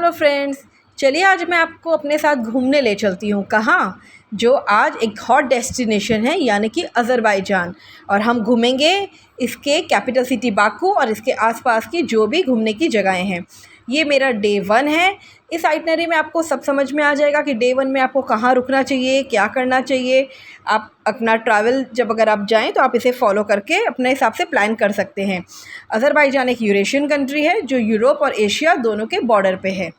Hello friends, चलिए आज मैं आपको अपने साथ घूमने ले चलती हूँ। कहाँ? जो आज एक हॉट डेस्टिनेशन है, यानी कि अज़रबैजान। और हम घूमेंगे इसके कैपिटल सिटी बाकू और इसके आसपास की जो भी घूमने की जगहें हैं। ये मेरा डे 1 है। इस आइटनरी में आपको सब समझ में आ जाएगा कि डे 1 में आपको कहाँ रुकना चाहिए, क्या करना चाहिए। आप अपना ट्रैवल जब अगर आप जाएँ तो आप इसे फॉलो करके अपने हिसाब से प्लान कर सकते हैं। अज़रबैजान एक यूरेशियन कंट्री है जो यूरोप और एशिया दोनों के बॉर्डर पे है।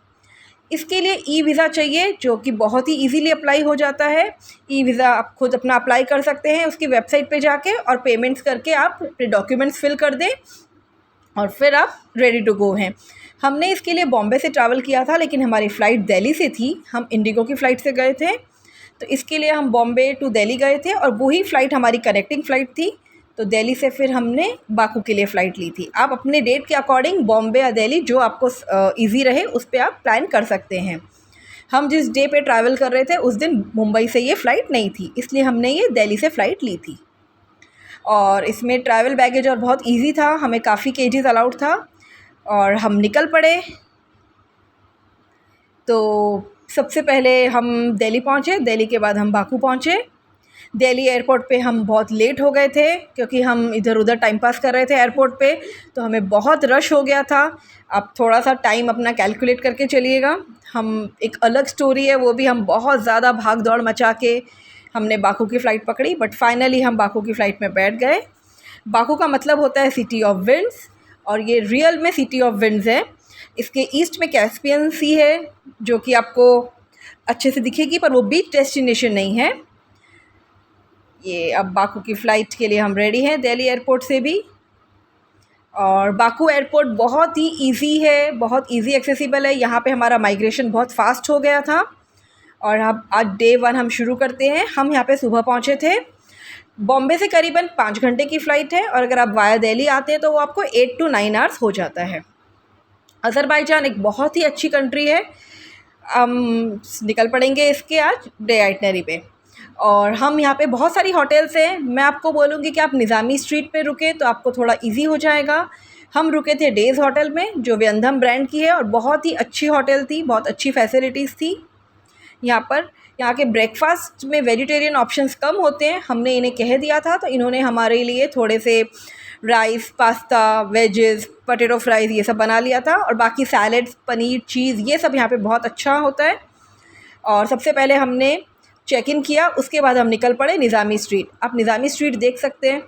इसके लिए ई वीज़ा चाहिए, जो कि बहुत ही इजीली अप्लाई हो जाता है। ई वीज़ा आप खुद अपना अप्लाई कर सकते हैं उसकी वेबसाइट पे जाके, और पेमेंट्स करके आप अपने डॉक्यूमेंट्स फिल कर दें और फिर आप रेडी टू गो हैं। हमने इसके लिए बॉम्बे से ट्रैवल किया था, लेकिन हमारी फ़्लाइट दिल्ली से थी। हम इंडिगो की फ़्लाइट से गए थे, तो इसके लिए हम बॉम्बे टू दिल्ली गए थे और वही फ़्लाइट हमारी कनेक्टिंग फ़्लाइट थी। तो दिल्ली से फिर हमने बाकू के लिए फ़्लाइट ली थी। आप अपने डेट के अकॉर्डिंग बॉम्बे या दिल्ली जो आपको ईज़ी रहे उस पर आप प्लान कर सकते हैं। हम जिस डे पे ट्रैवल कर रहे थे उस दिन मुंबई से ये फ़्लाइट नहीं थी, इसलिए हमने ये दिल्ली से फ़्लाइट ली थी। और इसमें ट्रैवल बैगेज और बहुत इजी था, हमें काफ़ी केजीज़ अलाउड था और हम निकल पड़े। तो सबसे पहले हम दिल्ली पहुँचे, दिल्ली के बाद हम बाकू पहुँचे। दिल्ली एयरपोर्ट पे हम बहुत लेट हो गए थे, क्योंकि हम इधर उधर टाइम पास कर रहे थे एयरपोर्ट पे, तो हमें बहुत रश हो गया था। आप थोड़ा सा टाइम अपना कैलकुलेट करके चलिएगा। हम एक अलग स्टोरी है, वो भी हम बहुत ज़्यादा भाग दौड़ मचा के हमने बाकू की फ़्लाइट पकड़ी, बट फाइनली हम बाकू की फ़्लाइट में बैठ गए। बाकू का मतलब होता है सिटी ऑफ विंड्स, और ये रियल में सिटी ऑफ विंड्स है। इसके ईस्ट में कैस्पियन सी है, जो कि आपको अच्छे से दिखेगी, पर वो बीच डेस्टिनेशन नहीं है। ये अब बाकू की फ़्लाइट के लिए हम रेडी हैं दिल्ली एयरपोर्ट से भी। और बाकू एयरपोर्ट बहुत ही इजी है, बहुत इजी एक्सेसिबल है। यहाँ पे हमारा माइग्रेशन बहुत फ़ास्ट हो गया था। और अब आज डे 1 हम शुरू करते हैं। हम यहाँ पे सुबह पहुँचे थे। बॉम्बे से करीबन 5 घंटे की फ़्लाइट है, और अगर आप वाया दिल्ली आते हैं तो वो आपको 8 to 9 आवर्स हो जाता है। अज़रबैजान एक बहुत ही अच्छी कंट्री है। हम निकल पड़ेंगे इसके आज डे आइटनरी पे। और हम यहाँ पे बहुत सारी होटल्स हैं। मैं आपको बोलूँगी कि आप निज़ामी स्ट्रीट पे रुके तो आपको थोड़ा इजी हो जाएगा। हम रुके थे डेज़ होटल में, जो वेंधम ब्रांड की है, और बहुत ही अच्छी होटल थी, बहुत अच्छी फैसिलिटीज़ थी यहाँ पर। यहाँ के ब्रेकफास्ट में वेजिटेरियन ऑप्शंस कम होते हैं, हमने इन्हें कह दिया था, तो इन्होंने हमारे लिए थोड़े से rice, pasta, wages, potato fries ये सब बना लिया था। और बाकी सैलड्स, पनीर, चीज़, ये सब यहाँ पे बहुत अच्छा होता है। और सबसे पहले हमने चेक इन किया, उसके बाद हम निकल पड़े निज़ामी स्ट्रीट। आप निज़ामी स्ट्रीट देख सकते हैं।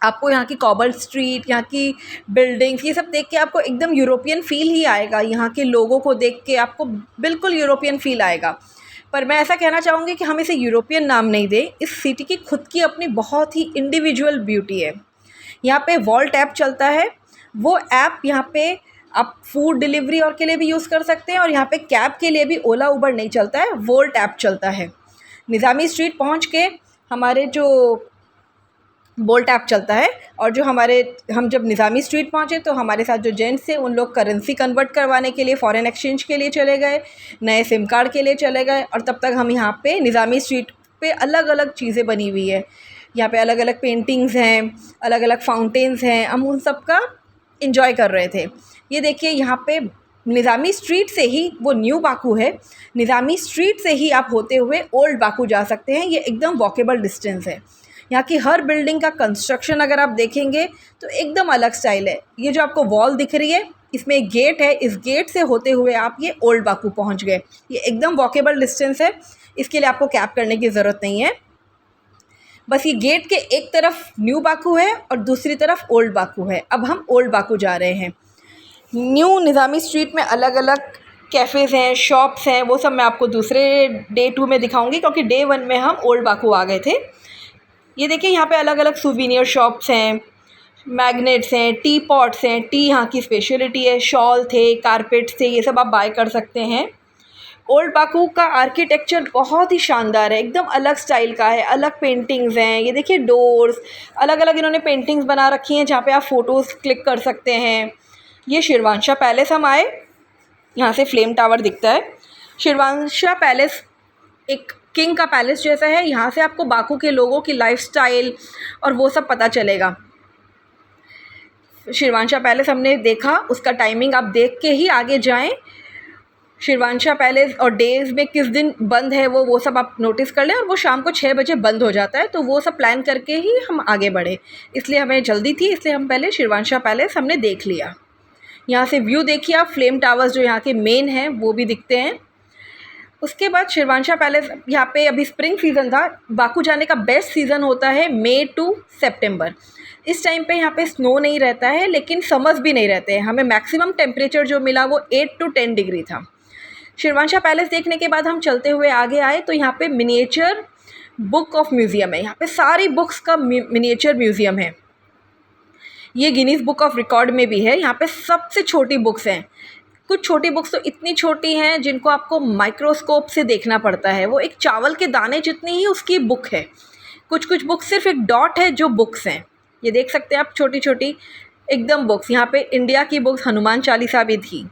आपको यहाँ की कॉबल स्ट्रीट, यहाँ की बिल्डिंग्स, ये सब देख के आपको एकदम यूरोपियन फ़ील ही आएगा। यहाँ के लोगों को देख के आपको बिल्कुल यूरोपियन फ़ील आएगा। पर मैं ऐसा कहना चाहूँगी कि हम इसे यूरोपियन नाम नहीं दें। इस सिटी की खुद की अपनी बहुत ही इंडिविजुअल ब्यूटी है। यहाँ पे वॉल्ट ऐप चलता है। वो ऐप यहाँ पे आप फूड डिलीवरी और के लिए भी यूज़ कर सकते हैं, और यहाँ पे कैब के लिए भी ओला उबर नहीं चलता है, वोल्ट ऐप चलता है। निज़ामी स्ट्रीट पहुँच के हमारे जो बोल्ट ऐप चलता है, और जो हम जब निज़ामी स्ट्रीट पहुँचे तो हमारे साथ जो जेंट्स थे उन लोग करेंसी कन्वर्ट करवाने के लिए, फ़ॉरेन एक्सचेंज के लिए चले गए, नए सिम कार्ड के लिए चले गए। और तब तक हम यहाँ पे निज़ामी स्ट्रीट पे अलग अलग चीज़ें बनी हुई है। यहाँ पे अलग अलग पेंटिंग्स हैं, अलग अलग फाउंटेन्स हैं, हम उन सब का इंजॉय कर रहे थे। ये देखिए, यहाँ पे निज़ामी स्ट्रीट से ही, वो न्यू बाकू है, निज़ामी स्ट्रीट से ही आप होते हुए ओल्ड बाकू जा सकते हैं। ये एकदम वॉकेबल डिस्टेंस है। यहाँ की हर बिल्डिंग का कंस्ट्रक्शन अगर आप देखेंगे तो एकदम अलग स्टाइल है। ये जो आपको वॉल दिख रही है, इसमें एक गेट है, इस गेट से होते हुए आप ये ओल्ड बाकू पहुँच गए। ये एकदम वॉकेबल डिस्टेंस है, इसके लिए आपको कैब करने की ज़रूरत नहीं है। बस ये गेट के एक तरफ न्यू बाकू है और दूसरी तरफ ओल्ड बाकू है। अब हम ओल्ड बाकू जा रहे हैं। न्यू निज़ामी स्ट्रीट में अलग अलग कैफ़ेज़ हैं, शॉप्स हैं, वो सब मैं आपको दूसरे डे 2 में दिखाऊंगी, क्योंकि डे 1 में हम ओल्ड बाकू आ गए थे। ये देखिए, यहाँ पे अलग अलग सूवेनियर शॉप्स हैं, मैग्नेट्स हैं, टी पॉट्स हैं, टी यहाँ की स्पेशलिटी है, शॉल थे, कारपेट्स थे, ये सब आप बाय कर सकते हैं। ओल्ड बाकू का आर्किटेक्चर बहुत ही शानदार है, एकदम अलग स्टाइल का है, अलग पेंटिंग्स हैं। ये देखिए, डोर्स अलग अलग इन्होंने पेंटिंग्स बना रखी हैं, जहाँ पे आप फ़ोटोज़ क्लिक कर सकते हैं। ये शेरवानशाह पैलेस हम आए, यहाँ से फ्लेम टावर दिखता है। शेरवानशाह पैलेस एक किंग का पैलेस जैसा है। यहाँ से आपको बाकू के लोगों की लाइफस्टाइल और वो सब पता चलेगा। शेरवानशाह पैलेस हमने देखा, उसका टाइमिंग आप देख के ही आगे जाएं। शिरवांशा पैलेस और डेज़ में किस दिन बंद है वो सब आप नोटिस कर लें, और वो शाम को 6 बजे बंद हो जाता है, तो वो सब प्लान करके ही हम आगे बढ़े। इसलिए हमें जल्दी थी, इसलिए हम पहले शिरवांशा पैलेस हमने देख लिया। यहाँ से व्यू देखिए आप, फ्लेम टावर्स जो यहाँ के मेन हैं वो भी दिखते हैं। उसके बाद शिरवांशा पैलेस, यहाँ पे अभी स्प्रिंग सीज़न था। बाकू जाने का बेस्ट सीज़न होता है मई टू सितंबर। इस टाइम पे यहाँ पे स्नो नहीं रहता है, लेकिन समर्स भी नहीं रहते हैं। हमें मैक्सिमम टेम्परेचर जो मिला वो 8 to 10 डिग्री था। शिरवांशा पैलेस देखने के बाद हम चलते हुए आगे आए तो यहाँ पे मिनिएचर बुक ऑफ म्यूज़ियम है। यहाँ पे सारी बुक्स का मिनिएचर म्यूज़ियम है। ये गिनीज़ बुक ऑफ रिकॉर्ड में भी है। यहाँ पे सबसे छोटी बुक्स हैं। कुछ छोटी बुक्स तो इतनी छोटी हैं जिनको आपको माइक्रोस्कोप से देखना पड़ता है। वो एक चावल के दाने जितनी ही उसकी बुक है। कुछ कुछ बुक्स सिर्फ एक डॉट है जो बुक्स हैं। ये देख सकते हैं आप, छोटी छोटी एकदम बुक्स। यहाँ पे इंडिया की बुक्स, हनुमान चालीसा भी थी।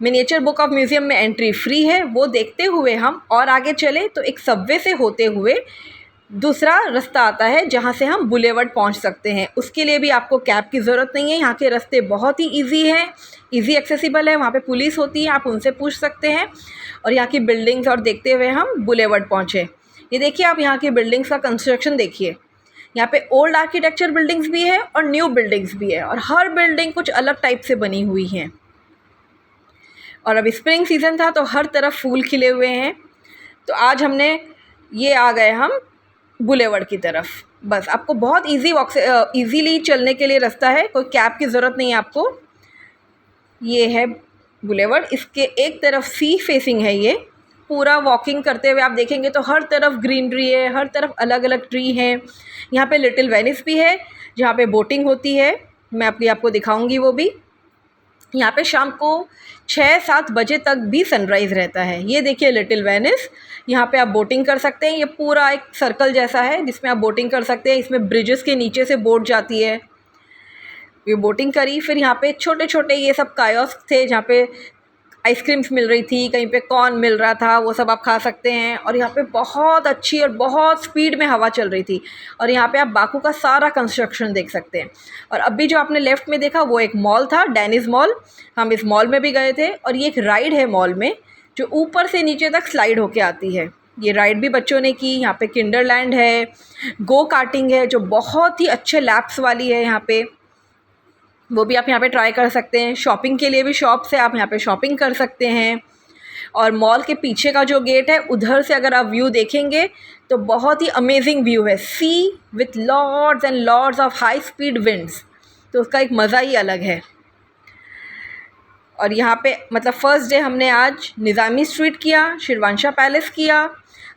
मिनिएचर बुक ऑफ म्यूज़ियम में एंट्री फ्री है। वो देखते हुए हम और आगे चले तो एक सबवे से होते हुए दूसरा रास्ता आता है जहाँ से हम बुलेवर्ड पहुँच सकते हैं। उसके लिए भी आपको कैब की ज़रूरत नहीं है। यहाँ के रास्ते बहुत ही इजी हैं, इजी एक्सेसिबल है। वहाँ पे पुलिस होती है, आप उनसे पूछ सकते हैं। और यहाँ की बिल्डिंग्स और देखते हुए हम बुलेवर्ड पहुँचे। ये देखिए आप, यहाँ की बिल्डिंग्स का कंस्ट्रक्शन देखिए। यहाँ पे ओल्ड आर्किटेक्चर बिल्डिंग्स भी है और न्यू बिल्डिंग्स भी है, और हर बिल्डिंग कुछ अलग टाइप से बनी हुई हैं। और अभी स्प्रिंग सीज़न था तो हर तरफ फूल खिले हुए हैं। तो आज हमने ये आ गए हम बुलेवर्ड की तरफ। बस आपको बहुत इजी वॉक से ईज़िली चलने के लिए रास्ता है, कोई कैब की ज़रूरत नहीं है आपको। ये है बुलेवर्ड, इसके एक तरफ सी फेसिंग है। ये पूरा वॉकिंग करते हुए आप देखेंगे तो हर तरफ ग्रीनरी है, हर तरफ अलग अलग ट्री हैं। यहाँ पे लिटिल वेनिस भी है जहाँ पे बोटिंग होती है। मैं आपको दिखाऊंगी वो भी। यहाँ पे शाम को 6-7 बजे तक भी सनराइज़ रहता है। ये देखिए लिटिल वेनिस, यहाँ पे आप बोटिंग कर सकते हैं। ये पूरा एक सर्कल जैसा है जिसमें आप बोटिंग कर सकते हैं। इसमें ब्रिजेस के नीचे से बोट जाती है। ये बोटिंग करी। फिर यहाँ पे छोटे छोटे ये सब कायोस्क थे जहाँ पे आइसक्रीम्स मिल रही थी, कहीं पे कॉर्न मिल रहा था, वो सब आप खा सकते हैं। और यहाँ पे बहुत अच्छी और बहुत स्पीड में हवा चल रही थी। और यहाँ पे आप बाकू का सारा कंस्ट्रक्शन देख सकते हैं। और अभी जो आपने लेफ़्ट में देखा वो एक मॉल था, डेनिस मॉल। हम इस मॉल में भी गए थे। और ये एक राइड है मॉल में जो ऊपर से नीचे तक स्लाइड होके आती है। ये राइड भी बच्चों ने की। यहाँ पे किंडरलैंड है, गो कार्टिंग है जो बहुत ही अच्छे लैप्स वाली है यहाँ पे, वो भी आप यहाँ पे ट्राई कर सकते हैं। शॉपिंग के लिए भी शॉप्स है, आप यहाँ पे शॉपिंग कर सकते हैं। और मॉल के पीछे का जो गेट है उधर से अगर आप व्यू देखेंगे तो बहुत ही अमेजिंग व्यू है। Sea with lords and lords of high speed winds, तो उसका एक मज़ा ही अलग है। और यहाँ पे मतलब फ़र्स्ट डे हमने आज निज़ामी स्ट्रीट किया, शिरवांशा पैलेस किया।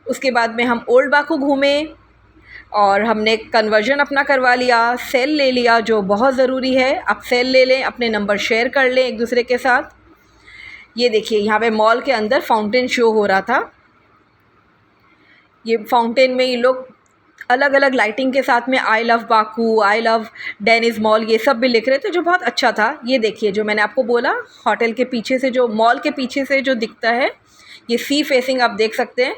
उसके बाद में हम ओल्ड बाकू घूमे और हमने कन्वर्जन अपना करवा लिया, सेल ले लिया जो बहुत ज़रूरी है। आप सेल ले लें, अपने नंबर शेयर कर लें एक दूसरे के साथ। ये देखिए यहाँ पे मॉल के अंदर फाउंटेन शो हो रहा था। ये फाउंटेन में ये लोग अलग अलग लाइटिंग के साथ में I love Baku, I love Deniz mall, ये सब भी लिख रहे थे जो बहुत अच्छा था। ये देखिए जो मैंने आपको बोला, होटल के पीछे से जो मॉल के पीछे से जो दिखता है ये सी फेसिंग आप देख सकते हैं,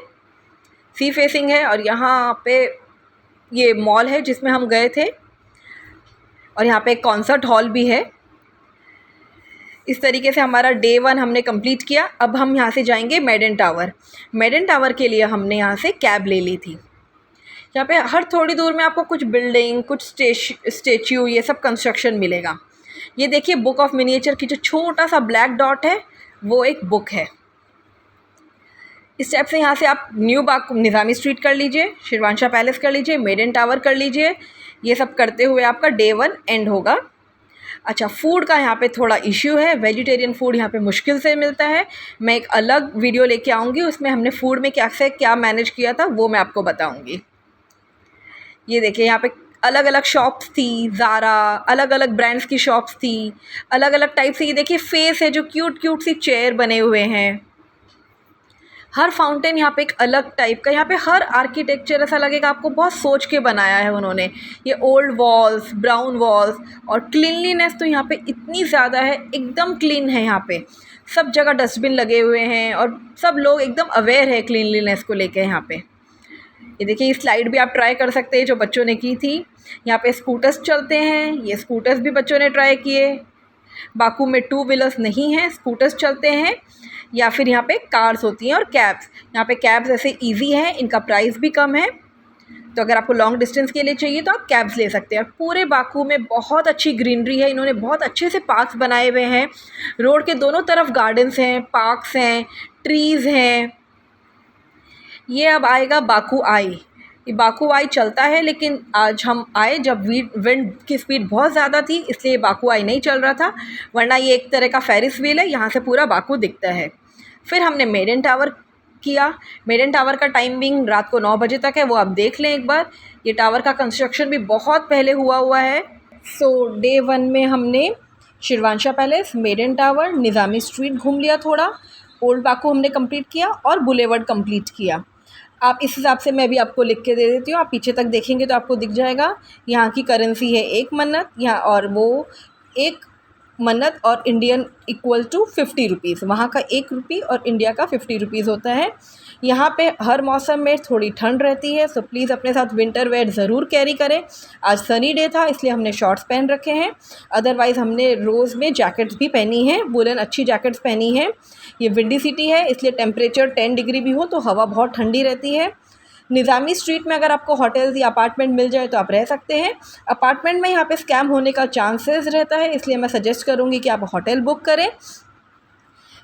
सी फेसिंग है। और यहाँ पे ये मॉल है जिसमें हम गए थे। और यहाँ पे एक कॉन्सर्ट हॉल भी है। इस तरीके से हमारा डे 1 हमने कंप्लीट किया। अब हम यहाँ से जाएंगे मेडन टावर। मेडन टावर के लिए हमने यहाँ से कैब ले ली थी। यहाँ पे हर थोड़ी दूर में आपको कुछ बिल्डिंग, कुछ स्टेच्यू, ये सब कंस्ट्रक्शन मिलेगा। ये देखिए बुक ऑफ मिनिएचर की जो छोटा सा ब्लैक डॉट है वो एक बुक है। इस टाइप से यहाँ से आप न्यू बाकू निज़ामी स्ट्रीट कर लीजिए, शिरवांशा पैलेस कर लीजिए, मेडन टावर कर लीजिए। ये सब करते हुए आपका डे 1 एंड होगा। अच्छा, फ़ूड का यहाँ पे थोड़ा इश्यू है। वेजिटेरियन फ़ूड यहाँ पे मुश्किल से मिलता है। मैं एक अलग वीडियो लेके आऊँगी, उसमें हमने फ़ूड में क्या मैनेज किया था वो मैं आपको बताऊँगी। ये देखिए यहाँ पे अलग अलग शॉप्स थी, ज़ारा, अलग अलग ब्रांड्स की शॉप्स थी, अलग अलग टाइप से। ये देखिए फेस है जो क्यूट क्यूट सी चेयर बने हुए हैं। हर फाउंटेन यहाँ पे एक अलग टाइप का, यहाँ पे हर आर्किटेक्चर ऐसा लगेगा आपको बहुत सोच के बनाया है उन्होंने। ये ओल्ड वॉल्स, ब्राउन वॉल्स, और क्लीनलीनेस तो यहाँ पे इतनी ज़्यादा है, एकदम क्लीन है। यहाँ पे सब जगह डस्टबिन लगे हुए हैं और सब लोग एकदम अवेयर है क्लीनलीनेस को लेके यहाँ पे। ये देखिए ये स्लाइड भी आप ट्राई कर सकते हैं जो बच्चों ने की थी। यहाँ पे स्कूटर्स चलते हैं, ये स्कूटर्स भी बच्चों ने ट्राई किए। बाकू में टू व्हीलर्स नहीं हैं, स्कूटर्स चलते हैं या फिर यहाँ पे कार्स होती हैं और कैब्स। यहाँ पे कैब्स ऐसे ईजी हैं, इनका प्राइस भी कम है, तो अगर आपको लॉन्ग डिस्टेंस के लिए चाहिए तो आप कैब्स ले सकते हैं। पूरे बाकू में बहुत अच्छी ग्रीनरी है, इन्होंने बहुत अच्छे से पार्क्स बनाए हुए हैं, रोड के दोनों तरफ गार्डन्स हैं, पार्क्स हैं, ट्रीज़ हैं। ये अब आएगा बाकू आई। ये बाकू आई चलता है, लेकिन आज हम आए जब विंड की स्पीड बहुत ज़्यादा थी, इसलिए बाकू आई नहीं चल रहा था, वरना ये एक तरह का फेरिस व्हील है, यहाँ से पूरा बाकू दिखता है। फिर हमने मेडन टावर किया। मेडन टावर का टाइमिंग रात को 9 बजे तक है, वो आप देख लें एक बार। ये टावर का कंस्ट्रक्शन भी बहुत पहले हुआ है। सो डे 1 में हमने शिरवांशा पैलेस, मेडन टावर, निज़ामी स्ट्रीट घूम लिया थोड़ा, ओल्ड बाकू हमने कंप्लीट किया और बुलेवर्ड कंप्लीट किया। आप इस हिसाब से मैं भी आपको लिख के दे देती हूँ, आप पीछे तक देखेंगे तो आपको दिख जाएगा। यहाँ की करेंसी है 1 मन्नत, यहाँ और वो 1 मन्नत और इंडियन इक्वल टू 50 रुपीज़। वहाँ का 1 रुपये और इंडिया का 50 रुपीज़ होता है। यहाँ पे हर मौसम में थोड़ी ठंड रहती है, सो प्लीज़ अपने साथ विंटर वेयर ज़रूर कैरी करें। आज सनी डे था इसलिए हमने शॉर्ट्स पहन रखे हैं, अदरवाइज़ हमने रोज़ में जैकेट्स भी पहनी हैं, वुलन अच्छी जैकेट्स पहनी हैं। ये विंडी सिटी है इसलिए टेम्परेचर 10 डिग्री भी हो तो हवा बहुत ठंडी रहती है। निज़ामी स्ट्रीट में अगर आपको होटल्स या अपार्टमेंट मिल जाए तो आप रह सकते हैं। अपार्टमेंट में यहाँ पे स्कैम होने का चांसेस रहता है, इसलिए मैं सजेस्ट करूँगी कि आप होटल बुक करें।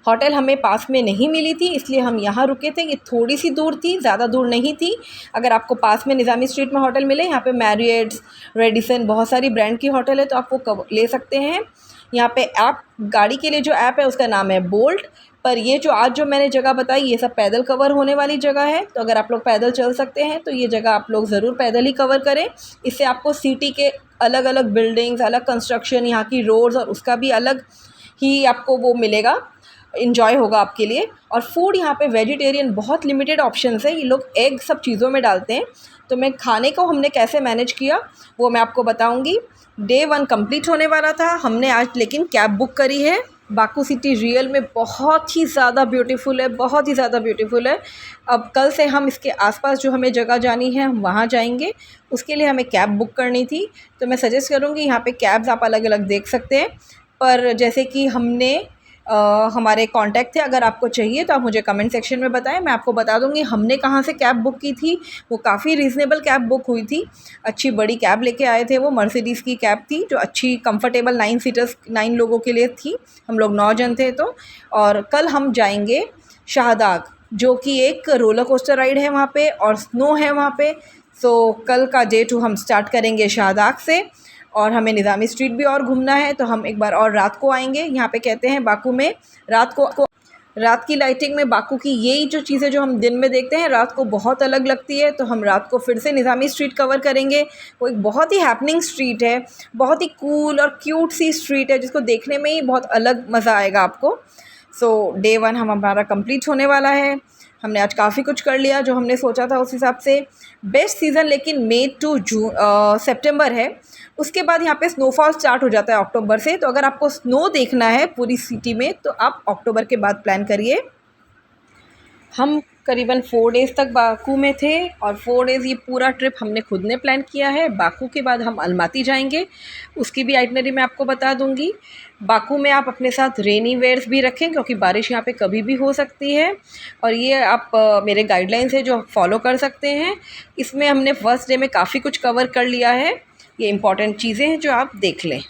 होटल हमें पास में नहीं मिली थी इसलिए हम यहाँ रुके थे। ये थोड़ी सी दूर थी, ज़्यादा दूर नहीं थी। अगर आपको पास में निज़ामी स्ट्रीट में होटल मिले, यहाँ पे मैरियट्स, रेडिसन, बहुत सारी ब्रांड की होटल है, तो आप वो ले सकते हैं। यहाँ पे ऐप, गाड़ी के लिए जो ऐप है उसका नाम है बोल्ट। पर ये जो आज जो मैंने जगह बताई ये सब पैदल कवर होने वाली जगह है, तो अगर आप लोग पैदल चल सकते हैं तो ये जगह आप लोग ज़रूर पैदल ही कवर करें। इससे आपको सिटी के अलग अलग बिल्डिंग्स, अलग कंस्ट्रक्शन, यहाँ की रोड्स और उसका भी अलग ही आपको वो मिलेगा, इन्जॉय होगा आपके लिए। और फूड यहाँ पे वेजिटेरियन बहुत लिमिटेड ऑप्शंस है, ये लोग एग सब चीज़ों में डालते हैं। तो मैं खाने को हमने कैसे मैनेज किया वो मैं आपको बताऊँगी। डे 1 कंप्लीट होने वाला था, हमने आज लेकिन कैब बुक करी है। बाकू सिटी रियल में बहुत ही ज़्यादा ब्यूटीफुल है, बहुत ही ज़्यादा ब्यूटीफुल है। अब कल से हम इसके आसपास जो हमें जगह जानी है हम वहाँ जाएंगे, उसके लिए हमें कैब बुक करनी थी। तो मैं सजेस्ट करूँगी यहाँ पे कैब्स आप अलग अलग देख सकते हैं, पर जैसे कि हमने हमारे कांटेक्ट थे, अगर आपको चाहिए तो आप मुझे कमेंट सेक्शन में बताएं, मैं आपको बता दूंगी हमने कहाँ से कैब बुक की थी। वो काफ़ी रीज़नेबल कैब बुक हुई थी, अच्छी बड़ी कैब लेके आए थे। वो मर्सिडीज़ की कैब थी जो अच्छी कंफर्टेबल 9 सीटर्स 9 लोगों के लिए थी, हम लोग 9 जन थे तो। और कल हम जाएंगे शाहदाग, जो कि एक रोलर कोस्टर राइड है वहाँ पे और स्नो है वहाँ पे। सो कल का डे 2 हम स्टार्ट करेंगे शाहदाग से, और हमें निज़ामी स्ट्रीट भी और घूमना है, तो हम एक बार और रात को आएंगे। यहाँ पे कहते हैं बाकू में रात की लाइटिंग में बाकू की यही जो चीज़ें जो हम दिन में देखते हैं रात को बहुत अलग लगती है। तो हम रात को फिर से निज़ामी स्ट्रीट कवर करेंगे। वो एक बहुत ही हैपनिंग स्ट्रीट है, बहुत ही कूल और क्यूट सी स्ट्रीट है जिसको देखने में ही बहुत अलग मज़ा आएगा आपको। सो डे 1 हमारा कंप्लीट होने वाला है। हमने आज काफ़ी कुछ कर लिया जो हमने सोचा था उस हिसाब से। बेस्ट सीज़न लेकिन मई टू सितंबर है, उसके बाद यहाँ पे स्नोफॉल स्टार्ट हो जाता है अक्टूबर से। तो अगर आपको स्नो देखना है पूरी सिटी में तो आप अक्टूबर के बाद प्लान करिए। हम करीबन 4 डेज़ तक बाकू में थे और 4 डेज़ ये पूरा ट्रिप हमने खुद ने प्लान किया है। बाकू के बाद हम अलमाती जाएंगे, उसकी भी आइटनरी मैं आपको बता दूंगी। बाकू में आप अपने साथ रेनी वेयर्स भी रखें क्योंकि बारिश यहाँ पे कभी भी हो सकती है, और ये आप मेरे गाइडलाइंस है जो फॉलो कर सकते हैं। इसमें हमने फर्स्ट डे में काफ़ी कुछ कवर कर लिया है, ये इंपॉर्टेंट चीज़ें हैं जो आप देख लें।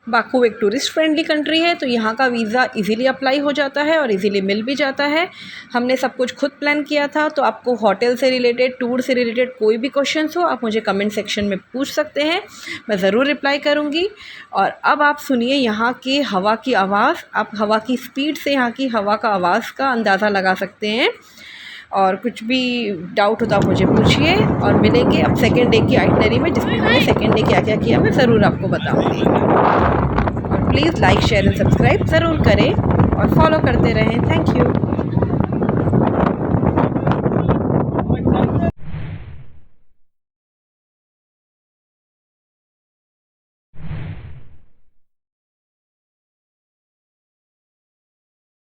बाकू एक टूरिस्ट फ्रेंडली कंट्री है, तो यहाँ का वीज़ा इजीली अप्लाई हो जाता है और इजीली मिल भी जाता है। हमने सब कुछ खुद प्लान किया था, तो आपको होटल से रिलेटेड, टूर से रिलेटेड कोई भी क्वेश्चंस हो आप मुझे कमेंट सेक्शन में पूछ सकते हैं, मैं ज़रूर रिप्लाई करूँगी। और अब आप सुनिए यहाँ की हवा की आवाज़, आप हवा की स्पीड से यहाँ की हवा का आवाज़ का अंदाज़ा लगा सकते हैं। और कुछ भी डाउट होता आप मुझे पूछिए, और मिलेंगे अब सेकेंड डे की आइटनरी में, जिसमें हमने सेकेंड डे क्या क्या किया मैं ज़रूर आपको बताऊँगी। और please like share and subscribe ज़रूर करें।